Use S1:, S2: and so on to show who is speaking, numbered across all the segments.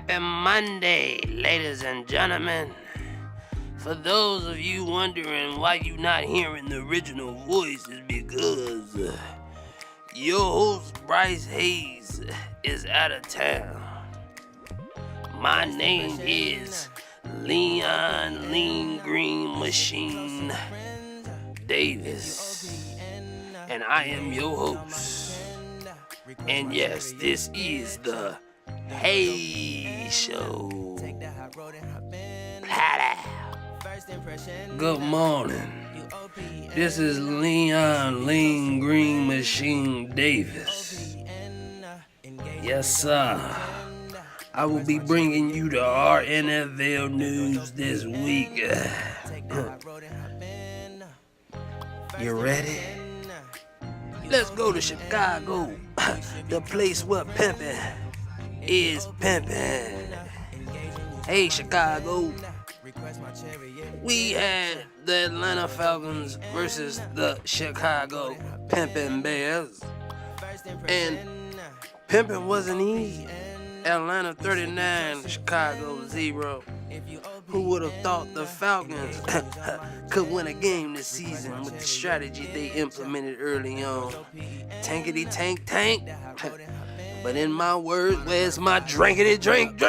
S1: Happy Monday, ladies and gentlemen. For those of you wondering why you're not hearing the original voice, is because your host Bryce Hayes is out of town. My name is Leon Lean Green Machine Davis, and I am your host. And yes, this is the Hey Show. Good morning. This is Leon Lean Green Machine Davis. Yes, sir. I will be bringing you the NFL news this week. You ready? Let's go to Chicago, the place where pimpin' is pimpin'. Hey, Chicago. We had the Atlanta Falcons versus the Chicago Pimpin' Bears. And pimpin' wasn't easy. Atlanta 39, Chicago 0. Who would have thought the Falcons could win a game this season with the strategy they implemented early on? Tankety tank tank. But in my words, where's my drinkity drink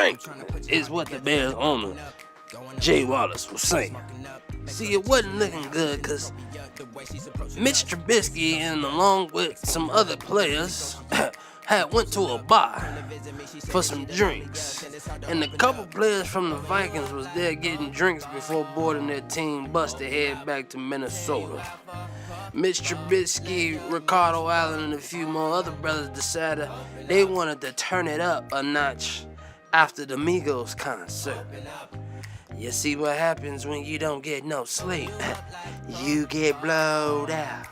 S1: is what the Bears owner, Jay Wallace, was saying. See, it wasn't looking good because Mitch Trubisky and along with some other players had went to a bar for some drinks, and a couple players from the Vikings was there getting drinks before boarding their team bus to head back to Minnesota. Mitch Trubisky, Ricardo Allen, and a few more other brothers decided they wanted to turn it up a notch after the Migos concert. You see what happens when you don't get no sleep? You get blowed out.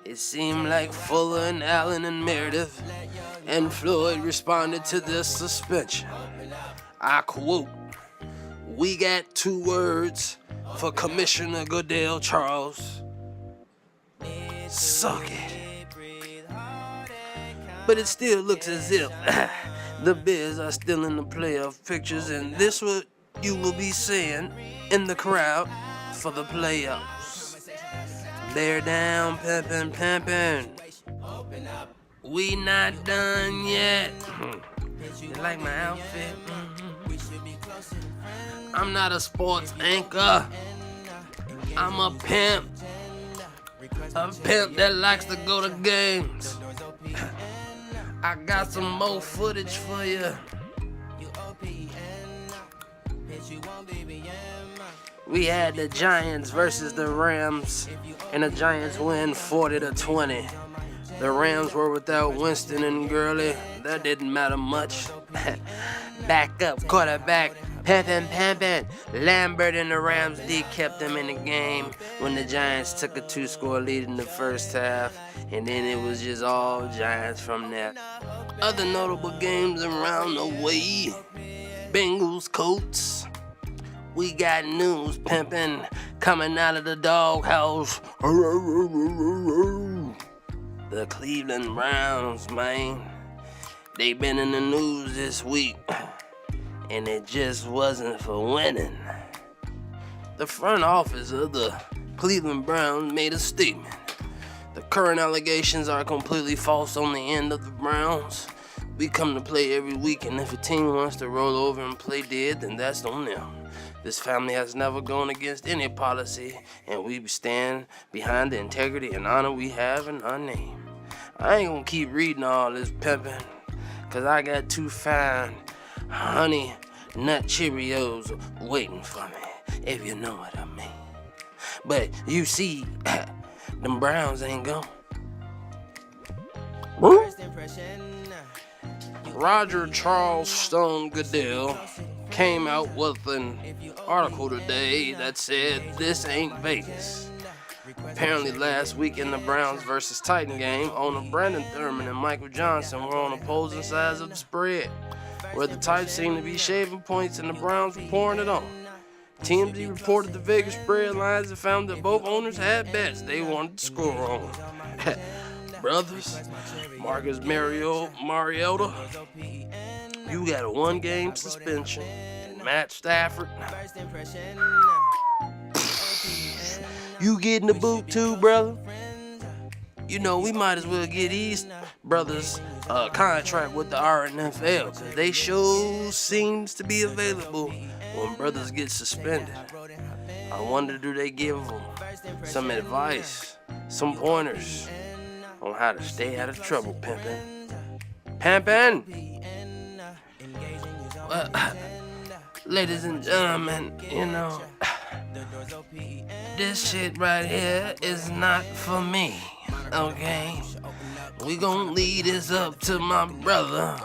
S1: It seemed like Fuller and Allen and Meredith and Floyd responded to this suspension. I quote, "We got 2 words for Commissioner Goodell Charles. Suck it." But it still looks as if the Bears are still in the playoff pictures, and this what you will be seeing in the crowd for the playoffs. They're down, pimpin'. We not done yet. You like my outfit? I'm not a sports anchor. I'm a pimp. A pimp that likes to go to games. I got some more footage for you. We had the Giants versus the Rams, and the Giants win 40-20. The Rams were without Winston and Gurley. That didn't matter much. Backup quarterback, pimpin'. Lambert and the Rams D kept them in the game when the Giants took a 2-score lead in the first half, and then it was just all Giants from there. Other notable games around the way: Bengals, Colts. We got news, pimpin', coming out of the doghouse. The Cleveland Browns, man. They been in the news this week, and it just wasn't for winning. The front office of the Cleveland Browns made a statement. The current allegations are completely false on the end of the Browns. We come to play every week, and if a team wants to roll over and play dead, then that's on them. This family has never gone against any policy, and we stand behind the integrity and honor we have in our name. I ain't gonna keep reading all this pimpin', cause I got 2 fine honey nut Cheerios waiting for me, if you know what I mean. But you see, them Browns ain't gone. Roger Charles Stone Goodell came out with an article today that said this ain't Vegas. Apparently last week in the Browns versus Titan game, owner Brandon Thurman and Michael Johnson were on opposing sides of the spread, where the Titans seemed to be shaving points and the Browns were pouring it on. TMZ reported the Vegas spread lines and found that both owners had bets they wanted to score on. Brothers, Marcus Mariota You got a 1-game suspension. And Matt Stafford, you getting the boot too, brother? You know, we might as well get these brothers a contract with the RNFL, because they sure seems to be available when brothers get suspended. I wonder, do they give them some advice, some pointers on how to stay out of trouble, pimpin'? Pimpin'! Well, ladies and gentlemen, you know, this shit right here is not for me, okay? We gon' lead this up to my brother,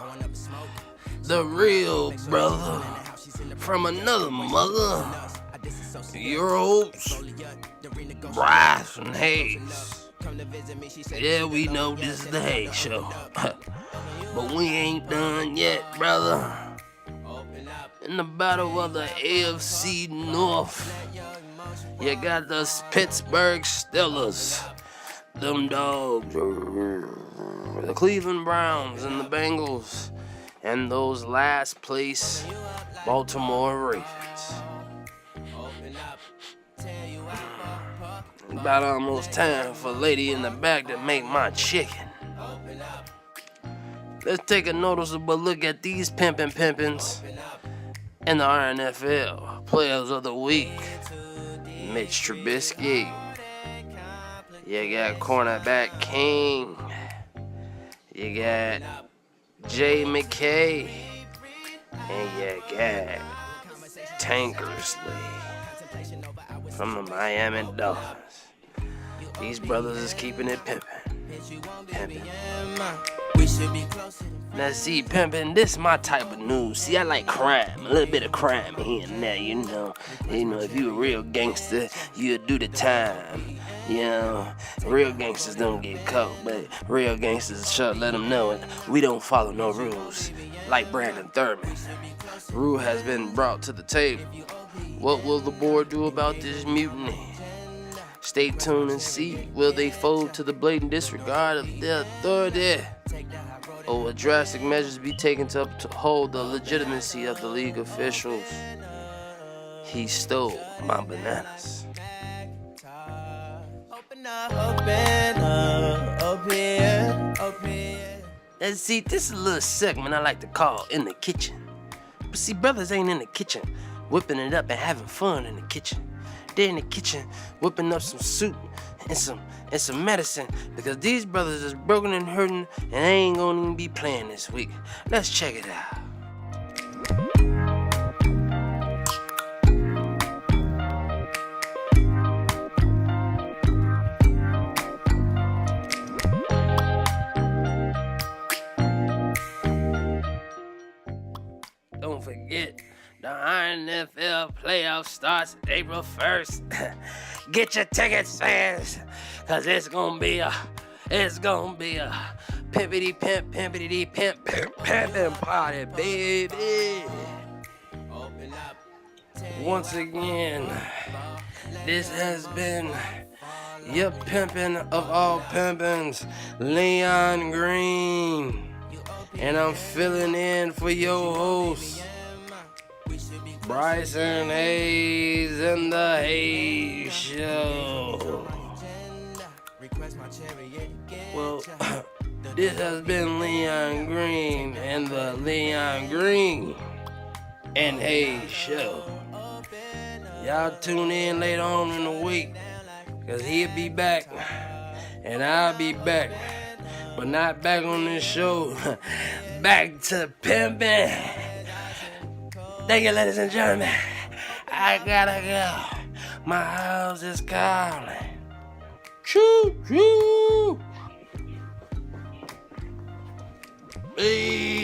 S1: the real brother from another mother, your host, Bryson Hayes. Yeah, we know this is the Hayes Show, but we ain't done yet, brother. In the battle of the AFC North, you got the Pittsburgh Steelers, them dogs, the Cleveland Browns and the Bengals, and those last place Baltimore Ravens. About almost time for lady in the back to make my chicken. Let's take a noticeable look at these pimpins in the RNFL. Players of the Week: Mitch Trubisky. You got cornerback King. You got Jay McKay. And you got Tankersley from the Miami Dolphins. These brothers is keeping it pimpin'. Now see, pimpin', this is my type of news. See, I like crime, a little bit of crime here and there, you know. If you a real gangster, you'll do the time. You know, real gangsters don't get caught, but real gangsters should let them know it. We don't follow no rules, like Brandon Thurman. Rule has been brought to the table. What will the board do about this mutiny? Stay tuned and see, will they fold to the blatant disregard of their authority? Or will drastic measures be taken to uphold the legitimacy of the league officials? He stole my bananas. And see, this is a little segment I like to call In the Kitchen. But see, brothers ain't in the kitchen whipping it up and having fun in the kitchen. They're in the kitchen whipping up some soup and some medicine, because these brothers is broken and hurting and they ain't gonna even be playing this week. Let's check it out. Don't forget, the NFL playoff starts April 1st. Get your tickets, fans, cause it's gonna be a pimpity pimp pimpin' party, baby. Once again, this has been your pimpin' of all pimpins, Leon Green. And I'm filling in for your host, Bryson Hayes and the Hayes Show. Well, this has been Leon Green and the Leon Green and Hayes Show. Y'all tune in later on in the week, cause he'll be back and I'll be back. But not back on this show. Back to pimping. Thank you, ladies and gentlemen. I gotta go. My house is calling. Choo choo. Hey.